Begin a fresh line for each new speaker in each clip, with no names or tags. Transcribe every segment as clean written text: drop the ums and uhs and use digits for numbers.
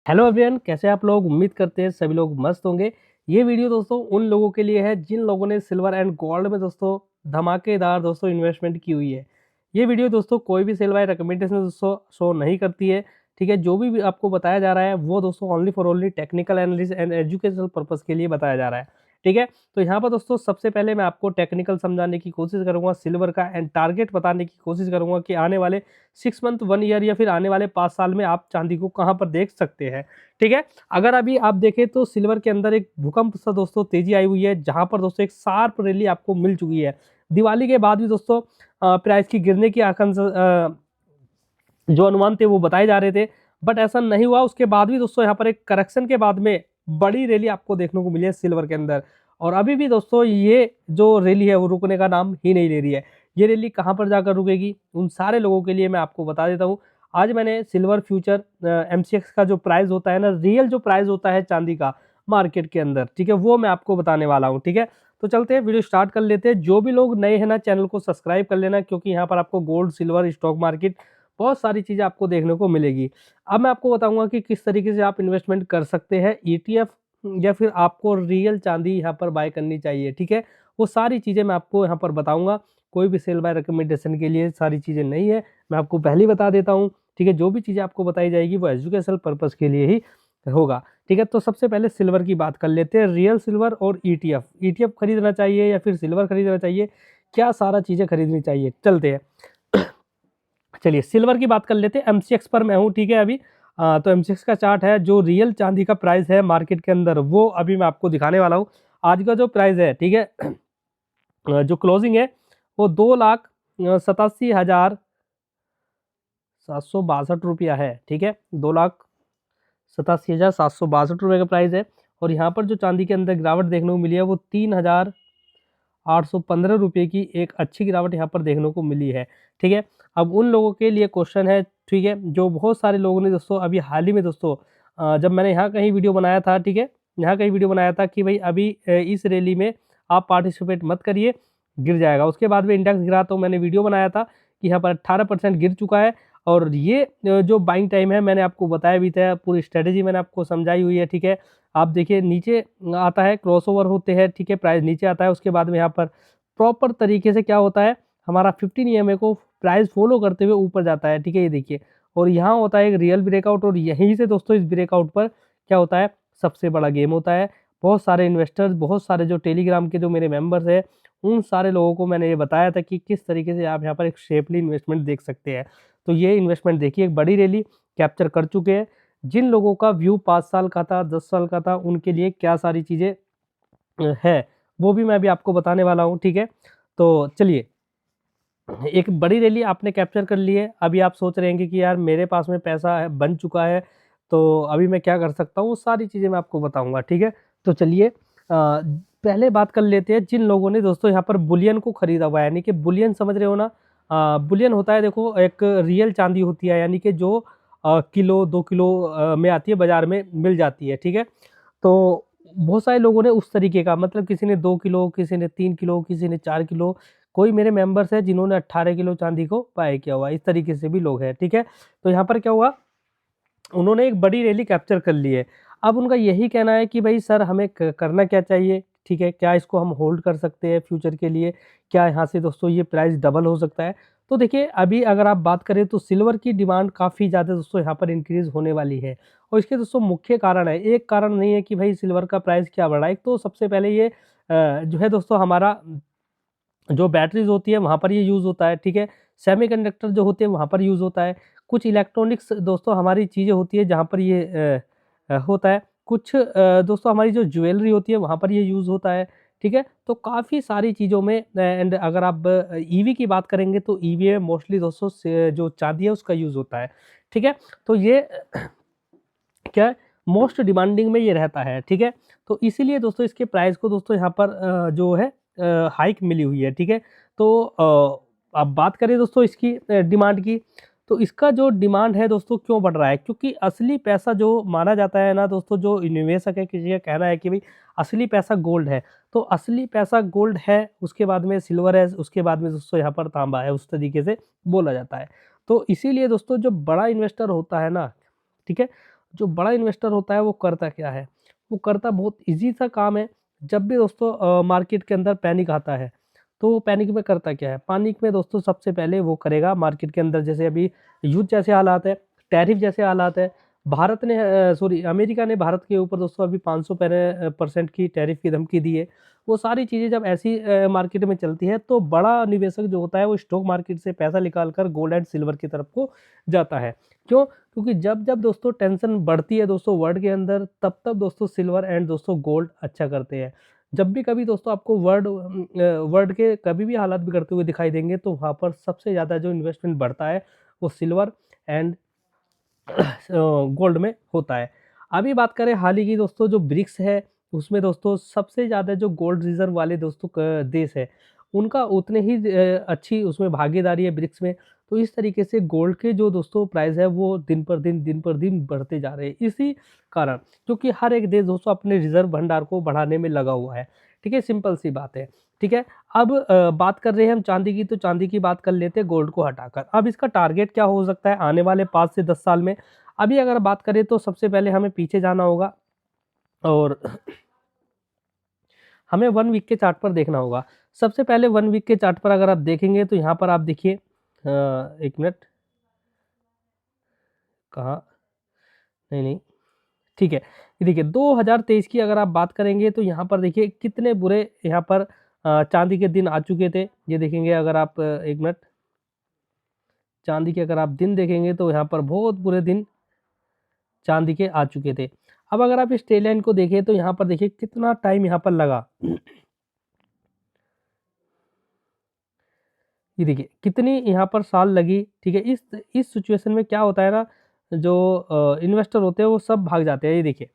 Hello everyone, कैसे हैं आप लोग। उम्मीद करते हैं सभी लोग मस्त होंगे। ये वीडियो दोस्तों उन लोगों के लिए है जिन लोगों ने सिल्वर एंड गोल्ड में दोस्तों धमाकेदार दोस्तों इन्वेस्टमेंट की हुई है। ये वीडियो दोस्तों कोई भी सेल बाय रिकमेंडेशन दोस्तों शो नहीं करती है। ठीक है, जो भी आपको बताया जा रहा है वो दोस्तों only for only technical analysis and educational purpose के लिए बताया जा रहा है। ठीक है, तो यहाँ पर दोस्तों सबसे पहले मैं आपको टेक्निकल समझाने की कोशिश करूंगा सिल्वर का, एंड टारगेट बताने की कोशिश करूंगा कि आने वाले 6 मंथ 1 ईयर या फिर आने वाले 5 साल में आप चांदी को कहाँ पर देख सकते हैं। ठीक है, अगर अभी आप देखें तो सिल्वर के अंदर एक भूकंप सा दोस्तों तेजी आई हुई है, जहां पर दोस्तों एक शार्प रैली आपको मिल चुकी है। दिवाली के बाद भी दोस्तों प्राइस की गिरने की आकांक्षा जो अनुमान थे वो बताए जा रहे थे, बट ऐसा नहीं हुआ। उसके बाद भी दोस्तों यहाँ पर एक करेक्शन के बाद में बड़ी रैली आपको देखने को मिली है सिल्वर के अंदर। और अभी भी दोस्तों ये जो रैली है वो रुकने का नाम ही नहीं ले रही है। ये रैली कहाँ पर जाकर रुकेगी, उन सारे लोगों के लिए मैं आपको बता देता हूँ। आज मैंने सिल्वर फ्यूचर MCX का जो प्राइस होता है ना, रियल जो प्राइस होता है चांदी का मार्केट के अंदर, ठीक है, वो मैं आपको बताने वाला हूँ। ठीक है, तो चलते हैं, वीडियो स्टार्ट कर लेते हैं। जो भी लोग नए हैं ना, चैनल को सब्सक्राइब कर लेना, क्योंकि यहाँ पर आपको गोल्ड सिल्वर स्टॉक मार्केट बहुत सारी चीज़ें आपको देखने को मिलेगी। अब मैं आपको बताऊंगा कि किस तरीके से आप इन्वेस्टमेंट कर सकते हैं, ETF या फिर आपको रियल चांदी यहाँ पर बाय करनी चाहिए। ठीक है, वो सारी चीज़ें मैं आपको यहाँ पर बताऊंगा। कोई भी सेल बाय रिकमेंडेशन के लिए सारी चीज़ें नहीं है, मैं आपको पहले ही बता देता हूँ। ठीक है, जो भी चीज़ें आपको बताई जाएगी वो एजुकेशनल पर्पज़ के लिए ही होगा। ठीक है, तो सबसे पहले सिल्वर की बात कर लेते हैं। रियल सिल्वर और ETF खरीदना चाहिए या फिर सिल्वर खरीदना चाहिए, क्या सारा चीज़ें खरीदनी चाहिए, चलते हैं। चलिए सिल्वर की बात कर लेते हैं। MCX पर मैं हूँ, ठीक है अभी। तो MCX का चार्ट है, जो रियल चांदी का प्राइस है मार्केट के अंदर वो अभी मैं आपको दिखाने वाला हूँ। आज का जो प्राइस है, ठीक है, जो क्लोजिंग है वो 2,87,762 है। ठीक है, 2,87,762 का प्राइस है। और यहाँ पर जो चांदी के अंदर गिरावट देखने को मिली है वो 3,815 की एक अच्छी गिरावट यहाँ पर देखने को मिली है। ठीक है, अब उन लोगों के लिए क्वेश्चन है, ठीक है, जो बहुत सारे लोगों ने दोस्तों अभी हाल ही में दोस्तों जब मैंने यहाँ कहीं वीडियो बनाया था, ठीक है, यहाँ कहीं वीडियो बनाया था कि भाई अभी इस रैली में आप पार्टिसिपेट मत करिए, गिर जाएगा। उसके बाद में इंडेक्स गिरा तो मैंने वीडियो बनाया था कि यहाँ पर 18% गिर चुका है। और ये जो बाइंग टाइम है मैंने आपको बताया भी था, पूरी स्ट्रेटेजी मैंने आपको समझाई हुई है। ठीक है, आप देखिए नीचे आता है, क्रॉसओवर होते हैं, ठीक है, प्राइस नीचे आता है, उसके बाद में यहाँ पर प्रॉपर तरीके से क्या होता है, हमारा 15 EMA को प्राइस फॉलो करते हुए ऊपर जाता है। ठीक है, ये देखिए, और यहाँ होता है एक रियल ब्रेकआउट, और यहीं से दोस्तों इस ब्रेकआउट पर क्या होता है, सबसे बड़ा गेम होता है। बहुत सारे इन्वेस्टर्स, बहुत सारे जो टेलीग्राम के जो मेरे मेंबर्स हैं, उन सारे लोगों को मैंने ये बताया था कि किस तरीके से आप यहाँ पर एक सेफली इन्वेस्टमेंट देख सकते हैं। तो ये इन्वेस्टमेंट देखिए, एक बड़ी रैली कैप्चर कर चुके हैं। जिन लोगों का व्यू 5 साल का था, 10 साल का था, उनके लिए क्या सारी चीज़ें है वो भी मैं अभी आपको बताने वाला हूँ। ठीक है, तो चलिए, एक बड़ी रैली आपने कैप्चर कर ली है। अभी आप सोच रहे हैं कि यार मेरे पास में पैसा है, बन चुका है, तो अभी मैं क्या कर सकता हूँ, वो सारी चीज़ें मैं आपको बताऊंगा। ठीक है, तो चलिए पहले बात कर लेते हैं जिन लोगों ने दोस्तों यहाँ पर बुलियन को खरीदा हुआ है, यानी कि बुलियन समझ रहे हो ना। बुलियन होता है, देखो, एक रियल चांदी होती है, यानी कि जो किलो 2 किलो में आती है, बाजार में मिल जाती है। ठीक है, तो बहुत सारे लोगों ने उस तरीके का, मतलब किसी ने 2 किलो, किसी ने 3 किलो, किसी ने 4 किलो, कोई मेरे मेंबर्स है जिन्होंने 18 किलो चांदी को बाय किया हुआ है। इस तरीके से भी लोग हैं। ठीक है, तो यहाँ पर क्या हुआ, उन्होंने एक बड़ी रैली कैप्चर कर ली है। अब उनका यही कहना है कि भाई सर हमें करना क्या चाहिए। ठीक है, क्या इसको हम होल्ड कर सकते हैं फ्यूचर के लिए, क्या यहाँ से दोस्तों ये प्राइस डबल हो सकता है। तो देखिए, अभी अगर आप बात करें तो सिल्वर की डिमांड काफ़ी ज़्यादा दोस्तों यहाँ पर इंक्रीज होने वाली है। और इसके दोस्तों मुख्य कारण है, एक कारण नहीं है कि भाई सिल्वर का प्राइस क्या बढ़ा है। एक तो सबसे पहले ये जो है दोस्तों, हमारा जो बैटरीज होती है वहाँ पर ये यूज़ होता है। ठीक है, सेमीकंडक्टर जो होते हैं वहाँ पर यूज़ होता है। कुछ इलेक्ट्रॉनिक्स दोस्तों हमारी चीज़ें होती है जहाँ पर ये होता है। कुछ दोस्तों हमारी जो ज्वेलरी होती है वहाँ पर ये यूज़ होता है। ठीक है, तो काफ़ी सारी चीज़ों में एंड अगर आप EV की बात करेंगे तो EV में मोस्टली दोस्तों से जो चांदी है उसका यूज़ होता है। ठीक है, तो ये क्या है, मोस्ट डिमांडिंग में ये रहता है। ठीक है, तो इसीलिए दोस्तों इसके प्राइस को दोस्तों यहाँ पर जो है हाइक मिली हुई है। ठीक है, तो अब बात करें दोस्तों इसकी डिमांड की, तो इसका जो डिमांड है दोस्तों क्यों बढ़ रहा है, क्योंकि असली पैसा जो माना जाता है ना दोस्तों, जो निवेशक है, किसी का कहना है कि भाई असली पैसा गोल्ड है। तो असली पैसा गोल्ड है, उसके बाद में सिल्वर है, उसके बाद में दोस्तों यहाँ पर तांबा है, उस तरीके से बोला जाता है। तो इसीलिए दोस्तों जो बड़ा इन्वेस्टर होता है ना, ठीक है, जो बड़ा इन्वेस्टर होता है वो करता क्या है, वो करता बहुत ईज़ी सा काम है। जब भी दोस्तों मार्केट के अंदर पैनिक आता है, तो वो पैनिक में करता क्या है? पैनिक में दोस्तों सबसे पहले वो करेगा मार्केट के अंदर, जैसे अभी युद्ध जैसे हालात है, टैरिफ जैसे हालात है, भारत ने सॉरी अमेरिका ने भारत के ऊपर दोस्तों अभी 500% की टैरिफ की धमकी दी है। वो सारी चीज़ें जब ऐसी मार्केट में चलती है, तो बड़ा निवेशक जो होता है वो स्टॉक मार्केट से पैसा निकाल कर गोल्ड एंड सिल्वर की तरफ को जाता है। क्यों? क्योंकि जब दोस्तों टेंशन बढ़ती है दोस्तों वर्ल्ड के अंदर, तब दोस्तों सिल्वर एंड दोस्तों गोल्ड अच्छा करते हैं। जब भी कभी दोस्तों आपको वर्ल्ड के कभी भी हालात बिगड़ते हुए दिखाई देंगे, तो वहाँ पर सबसे ज़्यादा जो इन्वेस्टमेंट बढ़ता है वो सिल्वर एंड गोल्ड में होता है। अभी बात करें हाल ही की दोस्तों जो ब्रिक्स है, उसमें दोस्तों सबसे ज़्यादा जो गोल्ड रिज़र्व वाले दोस्तों देश है, उनका उतने ही अच्छी उसमें भागीदारी है ब्रिक्स में। तो इस तरीके से गोल्ड के जो दोस्तों प्राइस है वो दिन पर दिन बढ़ते जा रहे हैं। इसी कारण, क्योंकि हर एक देश दोस्तों अपने रिज़र्व भंडार को बढ़ाने में लगा हुआ है। ठीक है, सिंपल सी बात है। ठीक है, अब बात कर रहे हैं हम चाँदी की, तो चाँदी की बात कर लेते हैं गोल्ड को हटाकर। अब इसका टारगेट क्या हो सकता है आने वाले 5 से 10 साल में? अभी अगर बात करें तो सबसे पहले हमें पीछे जाना होगा और हमें 1 वीक के चार्ट पर देखना होगा। सबसे पहले 1 वीक के चार्ट पर अगर आप देखेंगे तो यहाँ पर आप देखिए 1 मिनट, कहाँ? नहीं, ठीक है। ये देखिए 2023 की अगर आप बात करेंगे तो यहाँ पर देखिए कितने बुरे यहाँ पर चाँदी के दिन आ चुके थे। ये देखेंगे अगर आप 1 मिनट, चाँदी के अगर आप दिन देखेंगे तो यहाँ पर बहुत बुरे दिन चाँदी के आ चुके थे। अब अगर आप इस ट्रेल लाइन को देखें तो यहाँ पर देखिए कितना टाइम यहाँ पर लगा। ये देखिए कितनी यहाँ पर साल लगी, ठीक है। इस सिचुएशन में क्या होता है ना, जो इन्वेस्टर होते हैं वो सब भाग जाते हैं। ये देखिए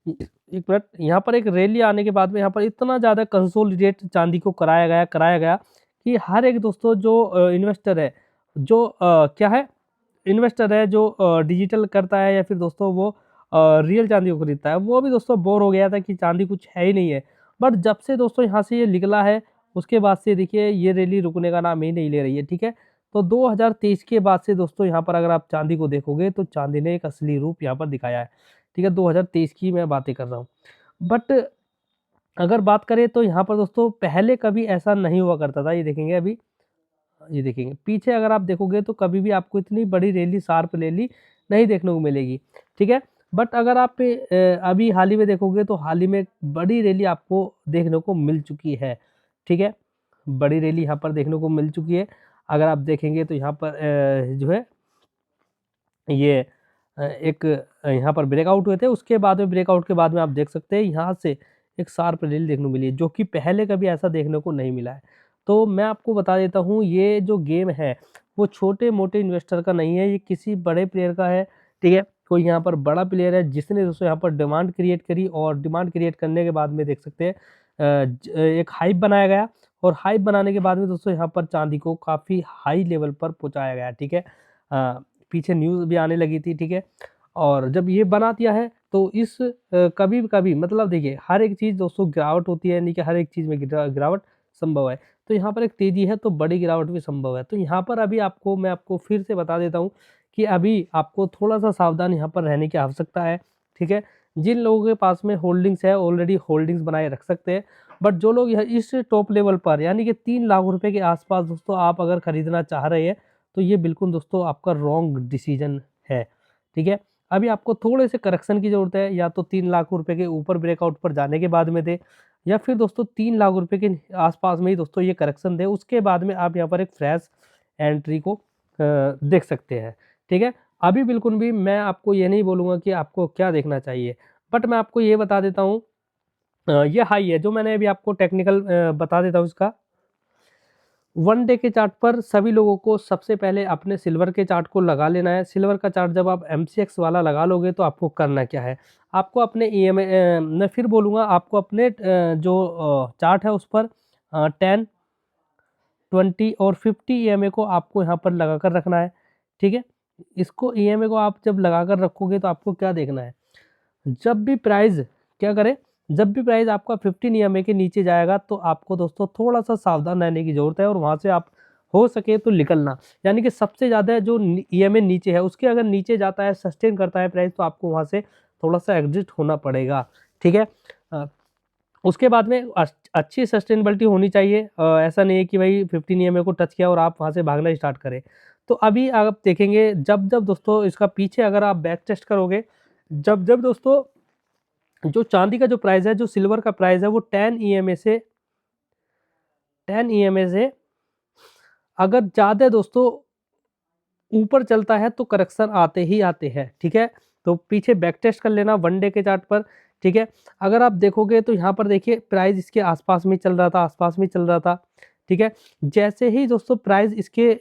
1 मिनट, यहाँ पर एक रैली आने के बाद में यहाँ पर इतना ज़्यादा कंसोलिडेट चाँदी को कराया गया कि हर एक दोस्तों जो इन्वेस्टर है, जो क्या है, इन्वेस्टर है जो डिजिटल करता है या फिर दोस्तों वो रियल चांदी को खरीदता है, वो भी दोस्तों बोर हो गया था कि चांदी कुछ है ही नहीं है। बट जब से दोस्तों यहाँ से ये निकला है, उसके बाद से देखिए ये रैली रुकने का नाम ही नहीं ले रही है, ठीक है। तो 2023 के बाद से दोस्तों यहाँ पर अगर आप चांदी को देखोगे तो चांदी ने एक असली रूप यहाँ पर दिखाया है, ठीक है। 2023 की मैं बातें कर रहा हूँ। बट अगर बात करें तो यहाँ पर दोस्तों पहले कभी ऐसा नहीं हुआ करता था। ये देखेंगे अभी, ये देखेंगे पीछे अगर आप देखोगे तो कभी भी आपको इतनी बड़ी रैली, शार्प रैली नहीं देखने को मिलेगी, ठीक है। बट अगर आप अभी हाल ही में देखोगे तो हाल ही में एक बड़ी रैली आपको देखने को मिल चुकी है, ठीक है। बड़ी रैली यहाँ पर देखने को मिल चुकी है। अगर आप देखेंगे तो यहाँ पर जो है ये एक यहाँ पर ब्रेकआउट हुए थे, उसके बाद में ब्रेकआउट के बाद में आप देख सकते हैं यहाँ से एक शार्प रैली देखने को मिली है, जो कि पहले कभी ऐसा देखने को नहीं मिला है। तो मैं आपको बता देता हूँ ये जो गेम है वो छोटे-मोटे इन्वेस्टर का नहीं है, ये किसी बड़े प्लेयर का है, ठीक है। कोई यहाँ पर बड़ा प्लेयर है जिसने दोस्तों यहाँ पर डिमांड क्रिएट करी और डिमांड क्रिएट करने के बाद में देख सकते हैं एक हाइप बनाया गया और हाइप बनाने के बाद में दोस्तों यहाँ पर चाँदी को काफ़ी हाई लेवल पर पहुँचाया गया, ठीक है। पीछे न्यूज़ भी आने लगी थी, ठीक है। और जब ये बना दिया है तो इस कभी-कभी मतलब देखिए हर एक चीज़ दोस्तों गिरावट होती है, यानी कि हर एक चीज़ में गिरावट संभव है। तो यहाँ पर एक तेज़ी है तो बड़ी गिरावट भी संभव है। तो यहाँ पर अभी मैं आपको फिर से बता देता हूँ कि अभी आपको थोड़ा-सा सावधान यहाँ पर रहने की आवश्यकता है, ठीक है। जिन लोगों के पास में होल्डिंग्स है ऑलरेडी होल्डिंग्स बनाए रख सकते हैं। बट जो लोग यह इस टॉप लेवल पर यानी कि 3 लाख रुपए के आस-पास दोस्तों आप अगर खरीदना चाह रहे हैं, तो ये बिल्कुल दोस्तों आपका रॉन्ग डिसीजन है, ठीक है। अभी आपको थोड़े से करेक्शन की ज़रूरत है, या तो 3 लाख रुपए के ऊपर ब्रेकआउट पर जाने के बाद में दें, या फिर दोस्तों 3 लाख रुपए के आस-पास में ही दोस्तों ये करेक्शन दें, उसके बाद में आप यहाँ पर एक फ्रेश एंट्री को देख सकते हैं, ठीक है। अभी बिल्कुल भी मैं आपको ये नहीं बोलूँगा कि आपको क्या देखना चाहिए, बट मैं आपको ये बता देता हूँ ये हाई है जो मैंने अभी आपको टेक्निकल बता देता हूँ इसका। 1 डे के चार्ट पर सभी लोगों को सबसे पहले अपने सिल्वर के चार्ट को लगा लेना है। सिल्वर का चार्ट जब आप एमसीएक्स वाला लगा लोगे तो आपको करना क्या है? आपको अपने ईएमए मैं फिर बोलूँगा, आपको अपने जो चार्ट है उस पर 10, 20 और 50 ईएमए को आपको यहाँ पर लगा कर रखना है, ठीक है? इसको ईएमए को आप जब लगा कर रखोगे तो आपको क्या देखना है? जब भी प्राइस क्या करे, जब भी प्राइस आपका 15 ईएमए के नीचे जाएगा तो आपको दोस्तों थोड़ा-सा सावधान रहने की ज़रूरत है और वहाँ से आप हो सके तो निकलना। यानी कि सबसे ज़्यादा जो ईएमए नीचे है उसके अगर नीचे जाता है, सस्टेन करता है प्राइस, तो आपको वहाँ से थोड़ा-सा एग्ज़िट होना पड़ेगा, ठीक है? अ, उसके बाद में अच्छी सस्टेनेबिलिटी होनी चाहिए। ऐसा नहीं है कि भाई 15 ईएमए को टच किया और आप वहाँ से भागना स्टार्ट करें। तो अभी आप देखेंगे जब-जब दोस्तों इसका पीछे अगर आप बैक टेस्ट करोगे, जब-जब दोस्तों जो चाँदी का जो प्राइस है, जो सिल्वर का प्राइस है, वो 10 ईएमए से अगर ज़्यादा दोस्तों ऊपर चलता है तो करेक्शन आते ही आते हैं, ठीक है? तो पीछे बैक टेस्ट कर लेना वन डे के चार्ट पर, ठीक है? अगर आप देखोगे तो यहाँ पर देखिए प्राइस इसके आस-पास में चल रहा था, आस-पास में चल रहा था, ठीक है? जैसे ही दोस्तों प्राइस इसके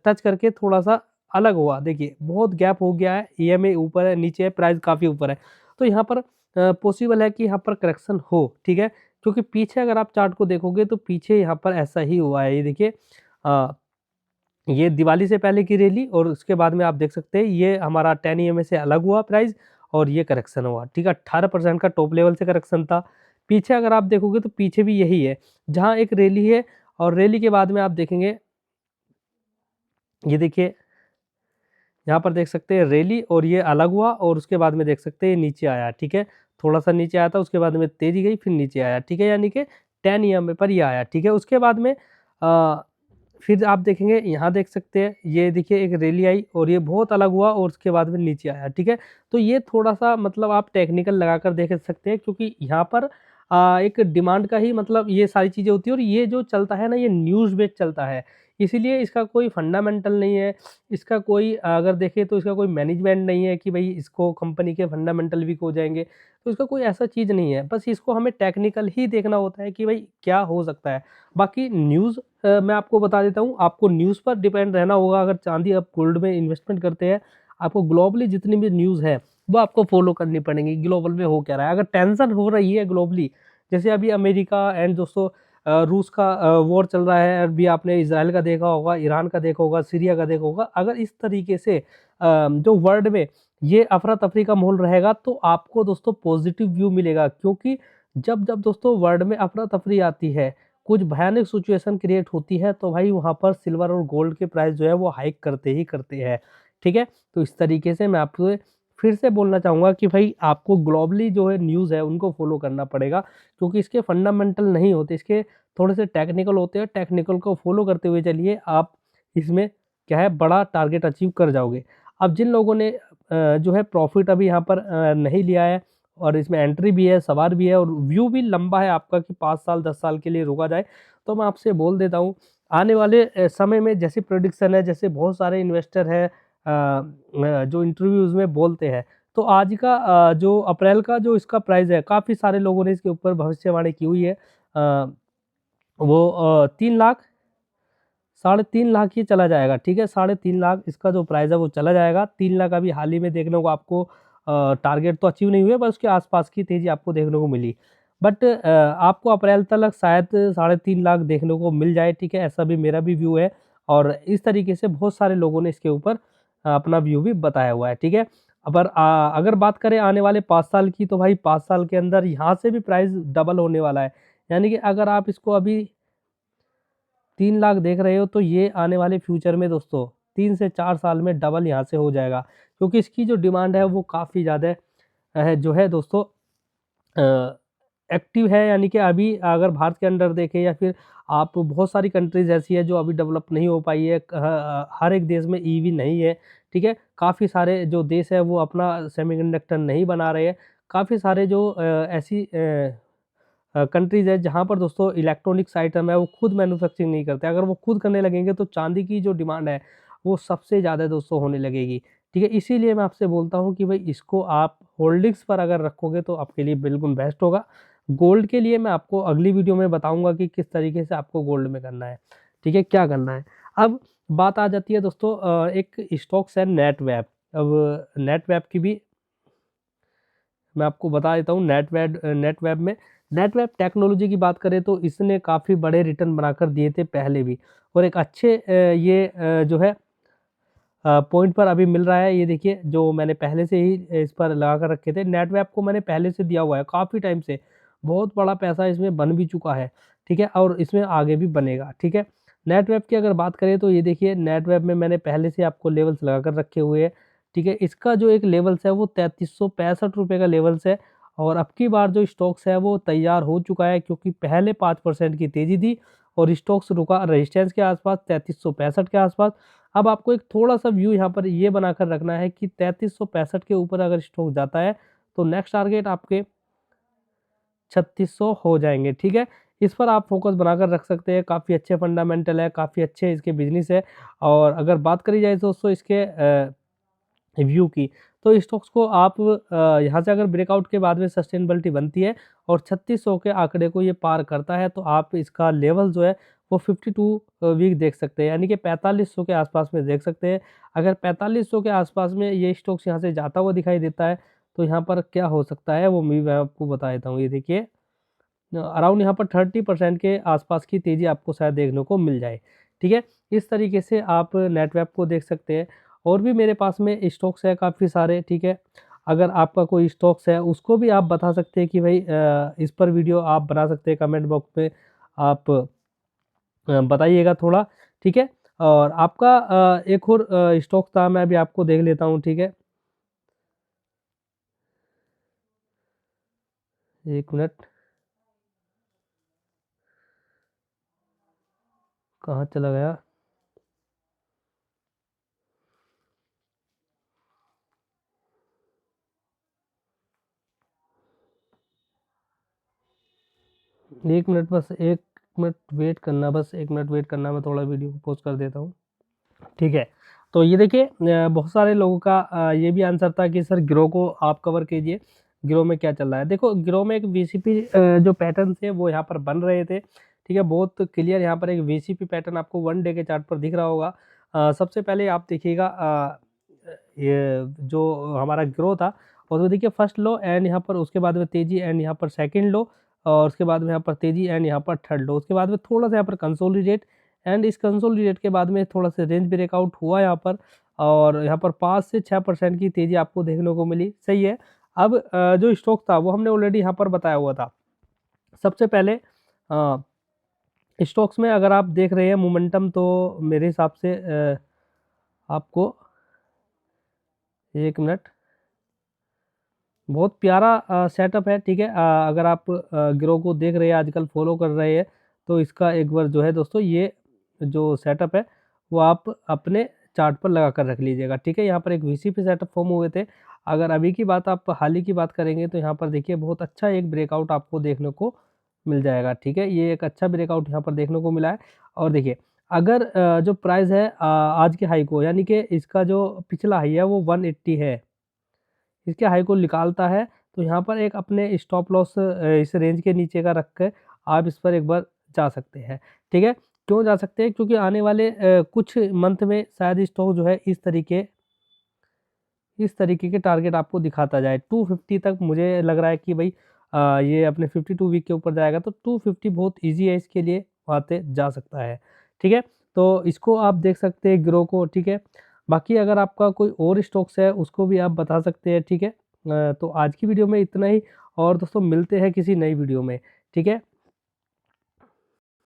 टच करके थोड़ा-सा अलग हुआ, देखिए बहुत गैप हो गया है, ईएमए ऊपर है, नीचे है, प्राइस काफ़ी ऊपर है। तो यहाँ पर पॉसिबल है कि यहाँ पर करेक्शन हो, ठीक है? क्योंकि पीछे अगर आप चार्ट को देखोगे तो पीछे यहाँ पर ऐसा ही हुआ है, ये देखिए अ ये दिवाली से पहले की रैली और उसके बाद में आप देख सकते हैं ये हमारा 10 ईएमए से अलग हुआ प्राइस और ये करेक्शन हुआ, ठीक है? 18% का टॉप लेवल से करेक्शन था। पीछे अगर आप देखोगे तो पीछे भी यही है, जहाँ एक रैली है और रैली के बाद में आप देखेंगे, ये देखिए यहाँ पर देख सकते हैं रैली और ये अलग हुआ और उसके बाद में देख सकते हैं ये नीचे आया, ठीक है? थोड़ा-सा नीचे आया था, उसके बाद में तेज़ी गई, फिर नीचे आया, ठीक है? यानी कि 10 ईएमए पर ये आया, ठीक है? उसके बाद में फिर आप देखेंगे यहाँ देख सकते हैं, ये देखिए एक रैली आई और ये बहुत अलग हुआ और उसके बाद में नीचे आया, ठीक है? तो ये थोड़ा-सा मतलब आप टेक्निकल लगाकर देख सकते हैं क्योंकि यहाँ पर एक डिमांड का ही मतलब ये सारी चीज़ें होती हैं और ये जो चलता है ना, ये न्यूज़ बेस्ड चलता है। इसीलिए इसका कोई फंडामेंटल नहीं है, इसका कोई अगर देखें तो इसका कोई मैनेजमेंट नहीं है कि भई इसको कंपनी के फंडामेंटल वीक हो जाएँगे, तो इसका कोई ऐसा चीज़ नहीं है। बस इसको हमें टेक्निकल ही देखना होता है कि भई क्या हो सकता है। बाकी न्यूज़ मैं आपको बता देता हूँ, आपको न्यूज़ पर डिपेंड रहना होगा अगर चाँदी आप गोल्ड में इन्वेस्टमेंट करते हैं, आपको ग्लोबली जितनी भी न्यूज़ है, वो आपको फ़ॉलो करनी पड़ेंगी, ग्लोबल में हो क्या रहा है। अगर टेंशन हो रही है ग्लोबली, जैसे अभी अमेरिका एंड दोस्तों रूस का वॉर चल रहा है, अभी आपने इज़राइल का देखा होगा, ईरान का देखा होगा, सीरिया का देखा होगा। अगर इस तरीके से जो वर्ल्ड में ये अफ़रा-तफ़री का माहौल रहेगा, तो आपको दोस्तों पॉज़िटिव व्यू मिलेगा क्योंकि जब-जब दोस्तों वर्ल्ड में अफ़रा-तफ़री आती है, कुछ भयानक सिचुएशन क्रिएट होती है, तो भाई वहाँ पर सिल्वर और गोल्ड के प्राइस जो है वो हाइक करते ही करते हैं, ठीक है? तो इस तरीके से मैं आपको फिर से बोलना चाहूँगा कि भाई आपको ग्लोबली जो है न्यूज़ है उनको फ़ॉलो करना पड़ेगा क्योंकि इसके फंडामेंटल नहीं होते, इसके थोड़े से टेक्निकल होते हैं, टेक्निकल को फ़ॉलो करते हुए चलिए, आप इसमें क्या है बड़ा टारगेट अचीव कर जाओगे। अब जिन लोगों ने जो है प्रॉफ़िट अभी यहाँ पर नहीं लिया है और इसमें एंट्री भी है, सवार भी है और व्यू भी लंबा है आपका कि 5 साल 10 साल के लिए रोका जाए, तो मैं आपसे बोल देता हूँ, आने वाले समय में जैसी प्रेडिक्शन है, जैसे बहुत सारे इन्वेस्टर हैं जो इंटरव्यूज़ में बोलते हैं, तो आज का जो अप्रैल का जो इसका प्राइस है, काफ़ी सारे लोगों ने इसके ऊपर भविष्यवाणी की हुई है। वो 3 लाख, साढ़े 3 लाख ही चला जाएगा, ठीक है? साढ़े 3 लाख इसका जो प्राइस है वो चला जाएगा। 3 लाख अभी हाल ही में देखने को आपको टारगेट तो अचीव नहीं हुए, बस उसके आस-पास की तेज़ी आपको देखने को मिली। बट आपको अप्रैल तक शायद साढ़े 3 लाख देखने को मिल जाए, ठीक है? ऐसा भी मेरा भी व्यू है और इस तरीके से बहुत सारे लोगों ने इसके ऊपर अपना व्यू भी बताया हुआ है, ठीक है? अगर बात करें आने वाले 5 साल की, तो भाई 5 साल के अंदर यहाँ से भी प्राइस डबल होने वाला है। यानी कि अगर आप इसको अभी 3 लाख देख रहे हो तो ये आने वाले फ्यूचर में दोस्तों 3 से 4 साल में डबल यहाँ से हो जाएगा क्योंकि इसकी जो डिमांड है वो काफ़ी ज़्यादा जो है दोस्तों एक्टिव है। यानी कि अभी अगर भारत के अंदर देखें या फिर आप बहुत सारी कंट्रीज़ ऐसी है जो अभी डेवलप नहीं हो पाई है, हर एक देश में ईवी नहीं है, ठीक है? काफ़ी सारे जो देश है वो अपना सेमीकंडक्टर नहीं बना रहे हैं। काफ़ी सारे जो ऐसी कंट्रीज़ है जहाँ पर दोस्तों इलेक्ट्रॉनिक्स आइटम है वो खुद मैन्युफैक्चरिंग नहीं करते। अगर वो खुद करने लगेंगे तो चाँदी की जो डिमांड है वो सबसे ज़्यादा दोस्तों होने लगेगी। ठीक है? इसीलिए मैं आपसे बोलता हूँ कि भई इसको आप होल्डिंग्स पर अगर रखोगे तो आपके लिए बिल्कुल बेस्ट होगा। गोल्ड के लिए मैं आपको अगली वीडियो में बताऊँगा कि किस तरीके से आपको गोल्ड में करना है। ठीक है? क्या करना है? अब बात आ जाती है दोस्तों एक स्टॉक्स है नेटवेब। अब नेटवेब की भी मैं आपको बता देता हूँ नेटवेब में नेटवेब टेक्नोलॉजी की बात करें तो इसने काफ़ी बड़े रिटर्न बनाकर दिए थे पहले भी और एक अच्छे जो है पॉइंट पर अभी मिल रहा है। ये देखिए जो मैंने पहले से ही इस पर लगा कर रखे थे, नेटवेब को मैंने पहले से दिया हुआ है काफ़ी टाइम से, बहुत बड़ा पैसा इसमें बन भी चुका है, ठीक है? और इसमें आगे भी बनेगा, ठीक है? नेट वेब की अगर बात करें तो ये देखिए नेट वेब में मैंने पहले से आपको लेवल्स लगा कर रखे हुए हैं, ठीक है। इसका जो एक लेवल्स है वो 3365 रुपये का लेवल्स है और अब की बार जो स्टॉक्स है वो तैयार हो चुका है, क्योंकि पहले 5% की तेज़ी थी और स्टॉक्स रुका रेजिस्टेंस के आसपास 3365 के आसपास। अब आपको एक थोड़ा-सा व्यू यहाँ पर ये बनाकर रखना है कि 3365 के ऊपर अगर स्टॉक जाता है, तो नेक्स्ट टारगेट आपके 3600 हो जाएँगे, ठीक है? इस पर आप फ़ोकस बनाकर रख सकते हैं, काफ़ी अच्छे फंडामेंटल है, काफ़ी अच्छे इसके बिज़नेस है। और अगर बात करी जाए दोस्तों इसके व्यू की, तो स्टॉक्स को आप यहाँ से अगर ब्रेकआउट के बाद में सस्टेनेबिलिटी बनती है और 3600 के आंकड़े को ये पार करता है, तो आप इसका लेवल जो है वो 52 वीक देख सकते हैं, यानी कि 4500 के आसपास में देख सकते हैं। अगर 4500 के आसपास में ये स्टॉक्स यहाँ से जाता हुआ दिखाई देता है, तो यहाँ पर क्या हो सकता है वो मैं आपको बता देता हूँ। ये देखिए अराउंड यहाँ पर 30% के आसपास की तेज़ी आपको शायद देखने को मिल जाए, ठीक है? इस तरीके से आप नेटवेब को देख सकते हैं। और भी मेरे पास में स्टॉक्स है काफ़ी सारे, ठीक है? अगर आपका कोई स्टॉक्स है उसको भी आप बता सकते हैं कि भाई इस पर वीडियो आप बना सकते हैं, कमेंट बॉक्स में आप बताइएगा थोड़ा, ठीक है? और आपका एक और स्टॉक था, मैं अभी आपको देख लेता हूँ, ठीक है? 1 मिनट, कहाँ चला गया? एक मिनट बस, 1 मिनट वेट करना, बस 1 मिनट वेट करना, मैं थोड़ा वीडियो को पॉज़ कर देता हूँ। ठीक है, तो ये देखिए बहुत सारे लोगों का ये भी आंसर था कि सर ग्रो को आप कवर कीजिए, ग्रो में क्या चल रहा है? देखो ग्रो में एक वीसीपी जो पैटर्न थे वो यहाँ पर बन रहे थे, ठीक है? बहुत क्लियर यहाँ पर एक वीसीपी पैटर्न आपको 1 डे के चार्ट पर दिख रहा होगा। सबसे पहले आप देखिएगा ये जो हमारा ग्रो था, और वो देखिए फर्स्ट लो एंड यहाँ पर उसके बाद में तेज़ी एंड यहाँ पर सेकंड लो, और उसके बाद में यहाँ पर तेज़ी एंड यहाँ पर थर्ड लो, उसके बाद में थोड़ा-सा यहाँ पर कंसोलिडेट एंड इस कंसोलिडेट के बाद में थोड़ा सा रेंज ब्रेकआउट हुआ यहाँ पर, और यहाँ पर 5 से 6% की तेज़ी आपको देखने को मिली, सही है। अब जो स्टॉक था वो हमने ऑलरेडी यहाँ पर बताया हुआ था। सबसे पहले स्टॉक्स में अगर आप देख रहे हैं मोमेंटम, तो मेरे हिसाब से आपको 1 मिनट, बहुत प्यारा सेटअप है, ठीक है? अगर आप ग्रो को देख रहे हैं आजकल फॉलो कर रहे हैं, तो इसका एक बार जो है दोस्तों ये जो सेटअप है वो आप अपने चार्ट पर लगा कर रख लीजिएगा, ठीक है? यहाँ पर एक वीसीपी सेटअप फॉर्म हुए थे। अगर अभी की बात आप हाल ही की बात करेंगे, तो यहाँ पर देखिए बहुत अच्छा एक ब्रेकआउट आपको देखने को मिल जाएगा, ठीक है? ये एक अच्छा ब्रेकआउट यहाँ पर देखने को मिला है। और देखिए अगर जो प्राइस है आज के हाई को, यानी कि इसका जो पिछला हाई है वो 180 है, इसके हाई को निकालता है, तो यहाँ पर एक अपने स्टॉप लॉस इस रेंज के नीचे का रख के आप इस पर एक बार जा सकते हैं, ठीक है? क्यों जा सकते हैं? क्योंकि आने वाले कुछ मंथ में शायद स्टॉक जो है इस तरीके के टारगेट आपको दिखाता जाए। 250 तक मुझे लग रहा है कि भाई ये अपने 52 वीक के ऊपर जाएगा, तो 250 बहुत ईज़ी है इसके लिए, वहाँ पे जा सकता है, ठीक है? तो इसको आप देख सकते हैं ग्रो को, ठीक है? बाकी अगर आपका कोई और स्टॉक्स है उसको भी आप बता सकते हैं, ठीक है? तो आज की वीडियो में इतना ही, और दोस्तों मिलते हैं किसी नई वीडियो में, ठीक है?